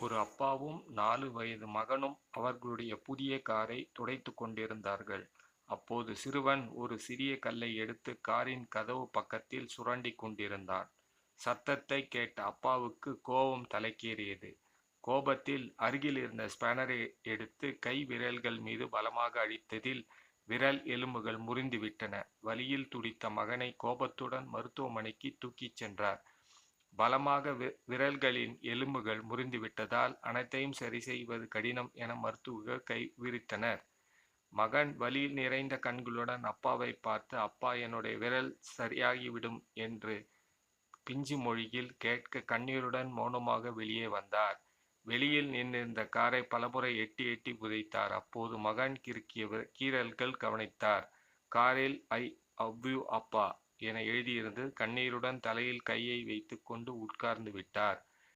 ஒரு அப்பாவும் 4 வயது மகனும் அவர்களுடைய புதிய காரை துடைத்துக் கொண்டிருந்தார்கள். அப்போது சிறுவன் ஒரு சிறிய கல்லை எடுத்து காரின் கதவு பக்கத்தில் சுரண்டிக் கொண்டிருந்தான். சத்தத்தைக் கேட்ட அப்பாவுக்கு கோபம் தலைக்கேறியது. கோபத்தில் அருகில் இருந்த ஸ்பேனரை எடுத்து கை விரல்கள் மீது பலமாக அடித்ததில் விரல் எலும்புகள் முறிந்துவிட்டன. வலியில் துடித்த மகனை கோபத்துடன் மருத்துவமனைக்கு தூக்கிச் சென்றார். பலமாக விரல்களின் எலும்புகள் முறிந்துவிட்டதால் அனைத்தையும் சரி செய்வது கடினம் என மருத்துவர்கள் விரித்தனர். மகன் வலி நிறைந்த கண்களுடன் அப்பாவை பார்த்து, அப்பா, என்னுடைய விரல் சரியாகிவிடும் என்று பிஞ்சு மொழியில் கேட்க கண்ணீருடன் மௌனமாக வெளியே வந்தார். வெளியில் நின்றிருந்த காரை பலமுறை எட்டி எட்டி புதைத்தார். அப்போது மகன் கிறுக்கிய கீறல்கள் கவனித்தார். காரில் ஐ லவ் யூ அப்பா என எழுதியிருந்தது. கண்ணீருடன் தலையில் கையை வைத்துக் கொண்டு உட்கார்ந்து விட்டார்.